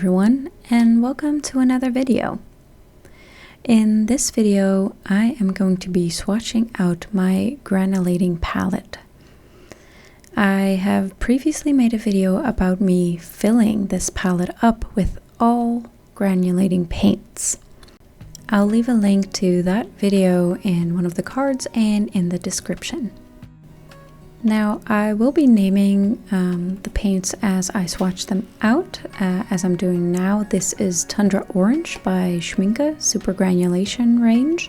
everyone, and welcome to another video. In this video, I am going to be swatching out my granulating palette. I have previously made a video about me filling this palette up with all granulating paints. I'll leave a link to that video in one of the cards and in the description. Now, I will be naming the paints as I swatch them out, as I'm doing now. This is Tundra Orange by Schmincke, Super Granulation range.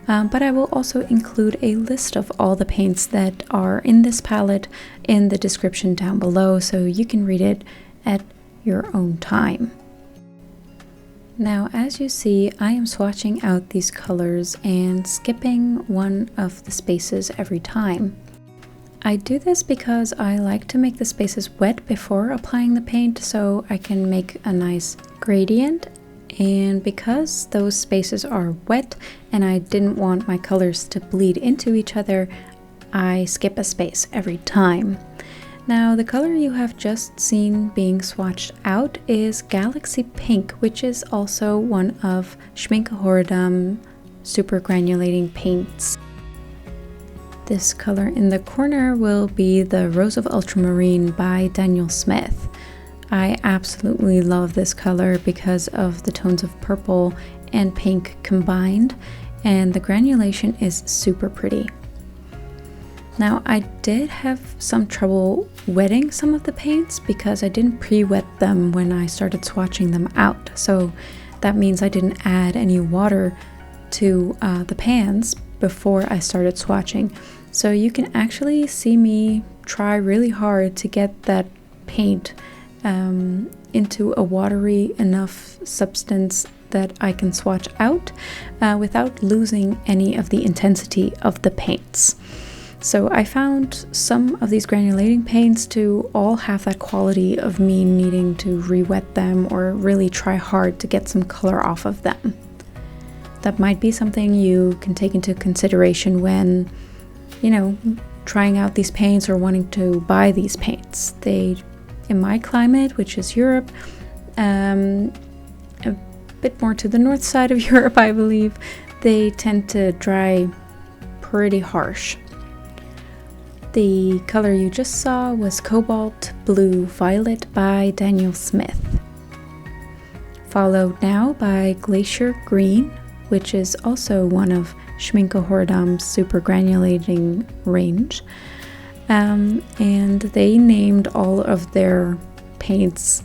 But I will also include a list of all the paints that are in this palette in the description down below, so you can read it at your own time. Now, as you see, I am swatching out these colors and skipping one of the spaces every time. I do this because I like to make the spaces wet before applying the paint so I can make a nice gradient, and because those spaces are wet and I didn't want my colors to bleed into each other, I skip a space every time. Now, the color you have just seen being swatched out is Galaxy Pink, which is also one of Schmincke Horadam Super Granulating paints. This color in the corner will be the Rose of Ultramarine by Daniel Smith. I absolutely love this color because of the tones of purple and pink combined, and the granulation is super pretty. Now, I did have some trouble wetting some of the paints because I didn't pre-wet them when I started swatching them out, so that means I didn't add any water to the pans before I started swatching. So you can actually see me try really hard to get that paint into a watery enough substance that I can swatch out without losing any of the intensity of the paints. So I found some of these granulating paints to all have that quality of me needing to re-wet them or really try hard to get some color off of them. That might be something you can take into consideration when, trying out these paints or wanting to buy these paints. They, in my climate, which is Europe, a bit more to the north side of Europe, I believe, they tend to dry pretty harsh. The color you just saw was Cobalt Blue Violet by Daniel Smith, followed now by Glacier Green, which is also one of Schmincke Horadam's Super Granulating range. And they named all of their paints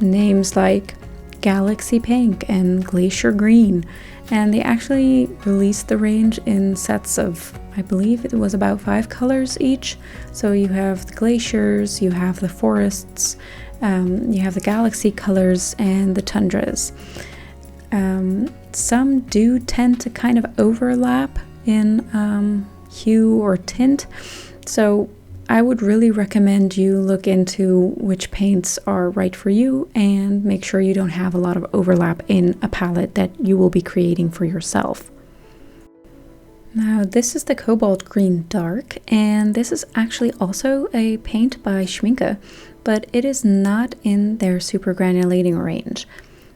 names like Galaxy Pink and Glacier Green. And they actually released the range in sets of, I believe it was about 5 colors each. So you have the glaciers, you have the forests, you have the galaxy colors, and the tundras. Some do tend to kind of overlap in hue or tint, so I would really recommend you look into which paints are right for you and make sure you don't have a lot of overlap in a palette that you will be creating for yourself. Now, this is the Cobalt Green Dark, and this is actually also a paint by Schmincke, but it is not in their Super Granulating range.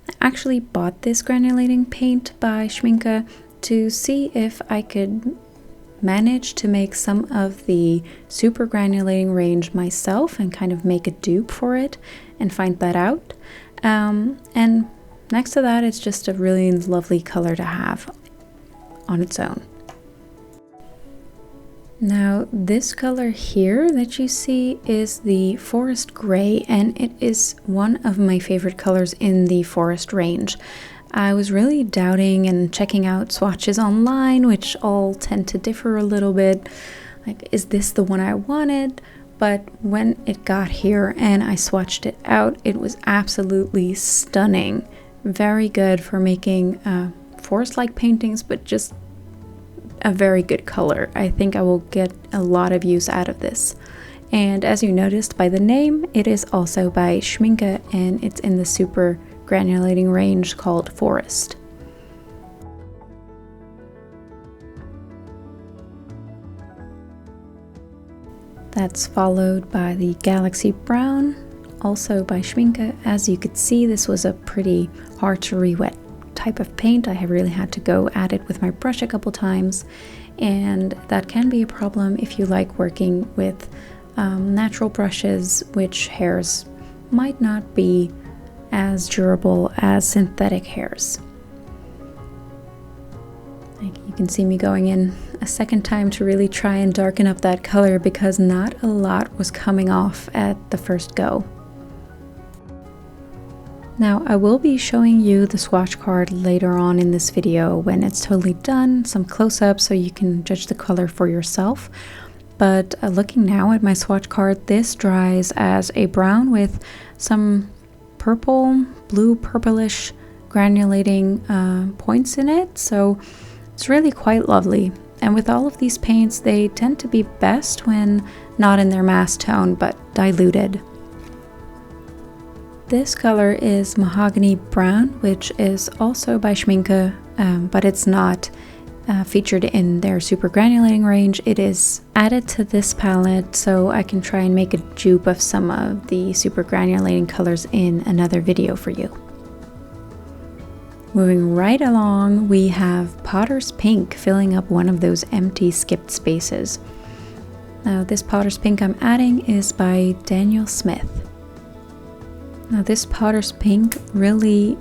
I actually bought this granulating paint by Schmincke to see if I could manage to make some of the super granulating range myself and kind of make a dupe for it and find that out. And next to that, it's just a really lovely color to have on its own. Now, this color here that you see is the Forest Gray, and it is one of my favorite colors in the Forest range. I was really doubting and checking out swatches online, which all tend to differ a little bit. Like, is this the one I wanted? But when it got here and I swatched it out, it was absolutely stunning. Very good for making forest-like paintings, but just a very good color. I think I will get a lot of use out of this. And as you noticed by the name, it is also by Schmincke, and it's in the Super Granulating range called Forest. That's followed by the Galaxy Brown, also by Schmincke. As you could see, this was a pretty hard to re-wet type of paint. I have really had to go at it with my brush a couple times, and that can be a problem if you like working with natural brushes, which hairs might not be as durable as synthetic hairs. You can see me going in a second time to really try and darken up that color because not a lot was coming off at the first go. Now I will be showing you the swatch card later on in this video when it's totally done, some close-ups so you can judge the color for yourself. But looking now at my swatch card, this dries as a brown with some purple, blue, purplish granulating points in it, so it's really quite lovely. And with all of these paints, they tend to be best when not in their mass tone but diluted. This color is Mahogany Brown, which is also by Schmincke, but it's not featured in their super granulating range. It is added to this palette so I can try and make a dupe of some of the super granulating colors in another video for you. Moving right along, we have Potter's Pink filling up one of those empty skipped spaces. Now this Potter's Pink I'm adding is by Daniel Smith. Now this Potter's Pink really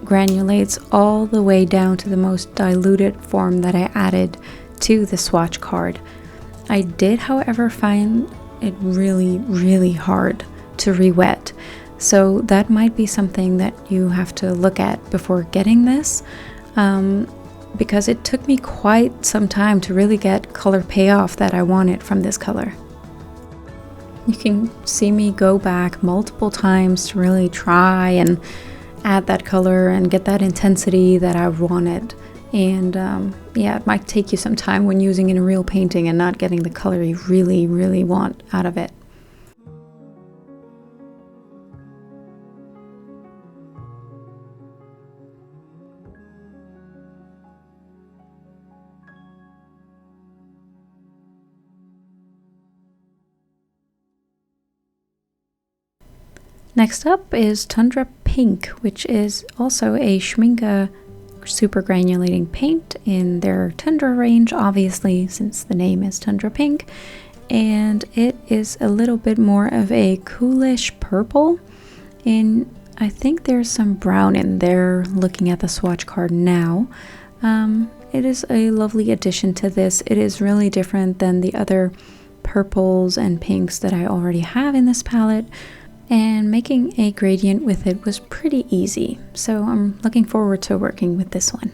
granulates all the way down to the most diluted form that I added to the swatch card. I did, however, find it really hard to re-wet, so that might be something that you have to look at before getting this, because it took me quite some time to really get color payoff that I wanted from this color. You can see me go back multiple times to really try and add that color and get that intensity that I wanted. And yeah, it might take you some time when using in a real painting and not getting the color you really want out of it. Next up is Tundra Pink, which is also a Schmincke super granulating paint in their Tundra range, obviously, since the name is Tundra Pink. And it is a little bit more of a coolish purple, and I think there's some brown in there looking at the swatch card now. It is a lovely addition to this. It is really different than the other purples and pinks that I already have in this palette, and making a gradient with it was pretty easy, so I'm looking forward to working with this one.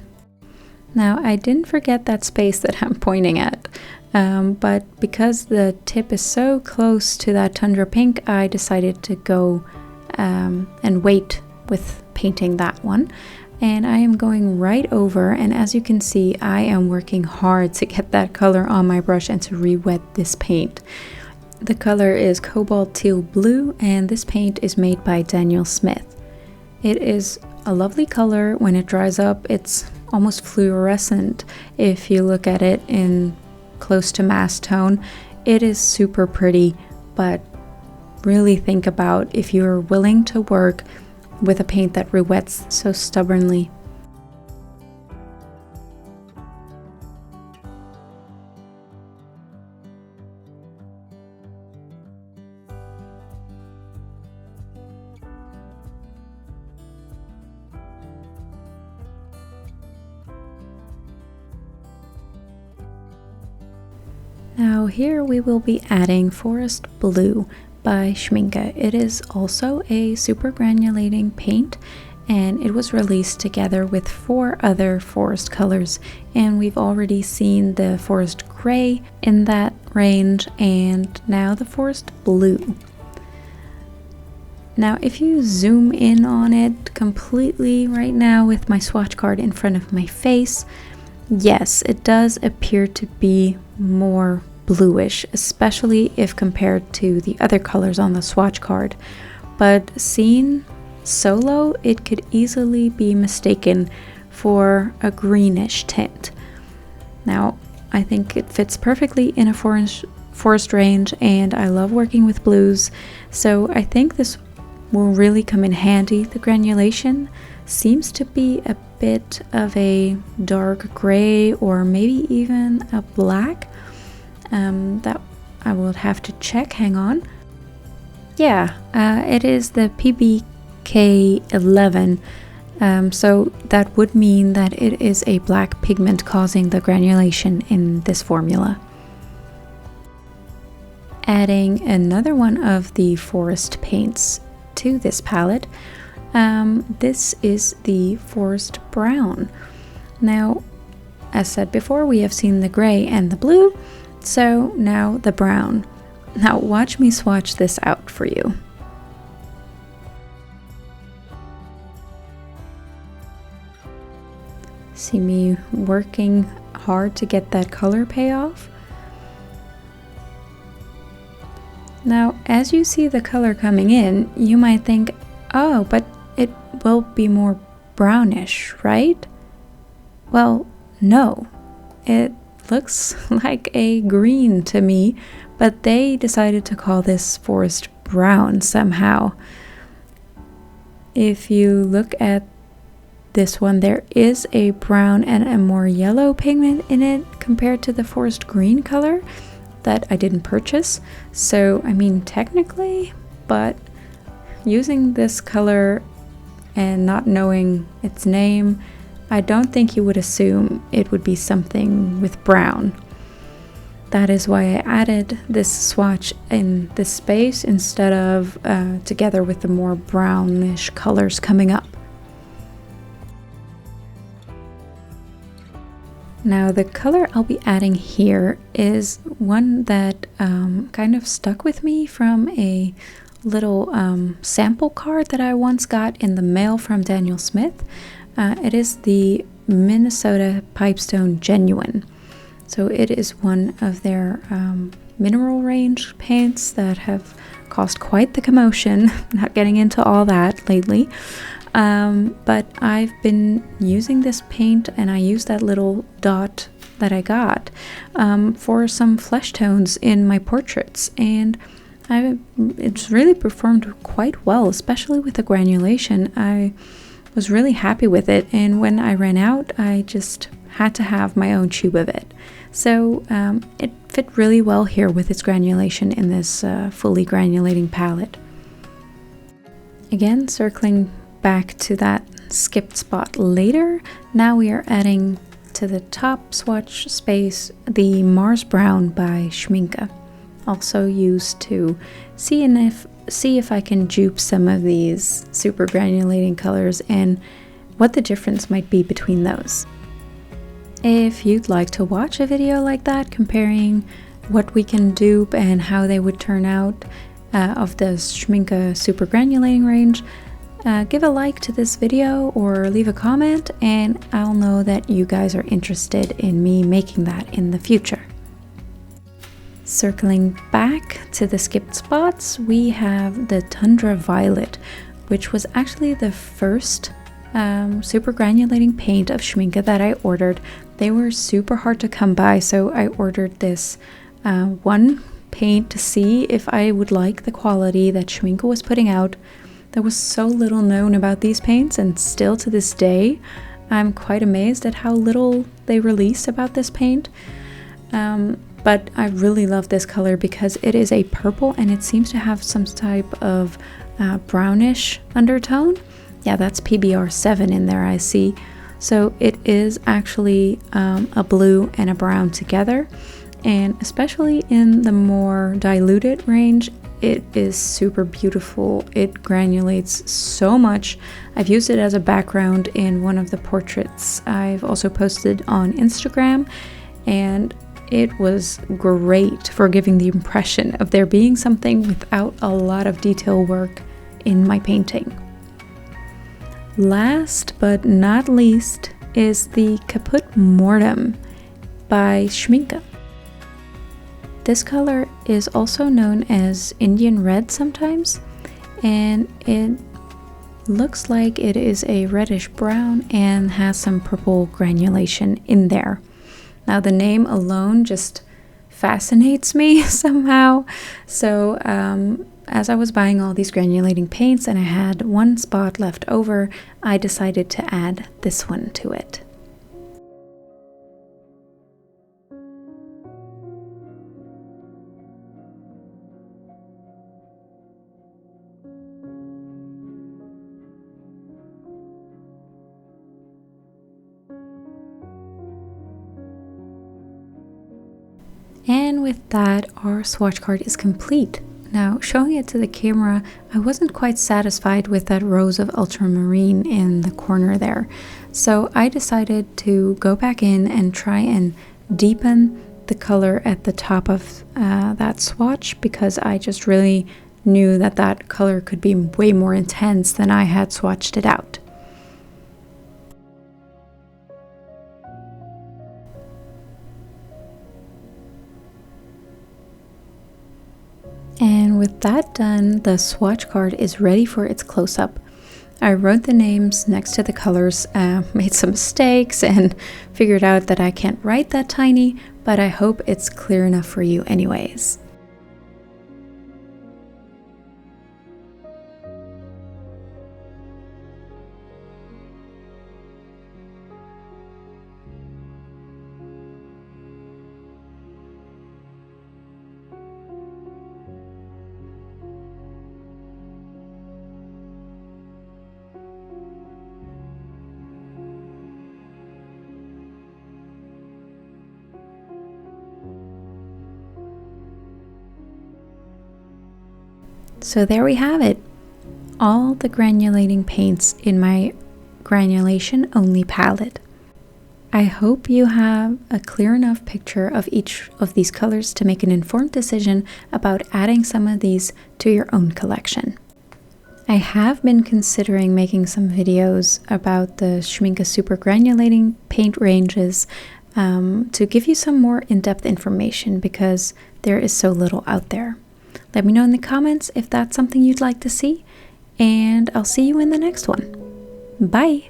Now I didn't forget that space that I'm pointing at, but because the tip is so close to that Tundra Pink, I decided to go and wait with painting that one. And I am going right over, and as you can see, I am working hard to get that color on my brush and to re-wet this paint. The color is Cobalt Teal Blue, and this paint is made by Daniel Smith. It is a lovely color. When it dries up, it's almost fluorescent. If you look at it in close to mass tone, it is super pretty, but really think about if you're willing to work with a paint that re-wets so stubbornly. Now here we will be adding Forest Blue by Schmincke. It is also a super granulating paint, and it was released together with 4 other forest colors, and we've already seen the Forest Gray in that range and now the Forest Blue. Now if you zoom in on it completely right now with my swatch card in front of my face, yes, it does appear to be more bluish, especially if compared to the other colors on the swatch card, but seen solo it could easily be mistaken for a greenish tint. Now I think it fits perfectly in a forest range, and I love working with blues, so I think this will really come in handy. The granulation seems to be a bit of a dark gray or maybe even a black. That I will have to check. Hang on. Yeah, it is the PBK11. So that would mean that it is a black pigment causing the granulation in this formula. Adding another one of the forest paints to this palette. This is the Forest Brown. Now, as said before, we have seen the gray and the blue, so now the brown. Now watch me swatch this out for you. See me working hard to get that color payoff. Now, as you see the color coming in, you might think, oh, but it will be more brownish, right? Well, no. It looks like a green to me, but they decided to call this forest brown somehow. If you look at this one, there is a brown and a more yellow pigment in it compared to the forest green color that I didn't purchase. So, I mean, technically, but using this color and not knowing its name, I don't think you would assume it would be something with brown. That is why I added this swatch in this space instead of together with the more brownish colors coming up. Now the color I'll be adding here is one that kind of stuck with me from a little sample card that I once got in the mail from Daniel Smith. It is the Minnesota Pipestone Genuine. So it is one of their mineral range paints that have caused quite the commotion. Not getting into all that lately. But I've been using this paint, and I used that little dot that I got for some flesh tones in my portraits, and it's really performed quite well, especially with the granulation. I was really happy with it, and when I ran out, I just had to have my own tube of it. So it fit really well here with its granulation in this fully granulating palette. Again, circling back to that skipped spot later, now we are adding to the top swatch space the Mars Brown by Schmincke, also used to see if I can dupe some of these super granulating colors and what the difference might be between those. If you'd like to watch a video like that comparing what we can dupe and how they would turn out of the Schmincke super granulating range, give a like to this video or leave a comment, and I'll know that you guys are interested in me making that in the future. Circling back to the skipped spots, we have the Tundra Violet, which was actually the first super granulating paint of Schmincke that I ordered. They were super hard to come by, so I ordered this one paint to see if I would like the quality that Schmincke was putting out. There was so little known about these paints, and still to this day I'm quite amazed at how little they release about this paint. But I really love this color because it is a purple and it seems to have some type of brownish undertone. Yeah, that's PBR7 in there, I see. So it is actually a blue and a brown together, and especially in the more diluted range, it is super beautiful. It granulates so much. I've used it as a background in one of the portraits I've also posted on Instagram, and it was great for giving the impression of there being something without a lot of detail work in my painting. Last but not least is the Caput Mortem by Schmincke. This color is also known as Indian Red sometimes, and it looks like it is a reddish brown and has some purple granulation in there. Now the name alone just fascinates me somehow, so as I was buying all these granulating paints and I had one spot left over, I decided to add this one to it. And with that, our swatch card is complete. Now, showing it to the camera, I wasn't quite satisfied with that rose of ultramarine in the corner there. So I decided to go back in and try and deepen the color at the top of that swatch, because I just really knew that that color could be way more intense than I had swatched it out. And with that done, the swatch card is ready for its close-up. I wrote the names next to the colors, made some mistakes, and figured out that I can't write that tiny, but I hope it's clear enough for you anyways. So there we have it, all the granulating paints in my granulation only palette. I hope you have a clear enough picture of each of these colors to make an informed decision about adding some of these to your own collection. I have been considering making some videos about the Schmincke super granulating paint ranges to give you some more in-depth information, because there is so little out there. Let me know in the comments if that's something you'd like to see, and I'll see you in the next one. Bye!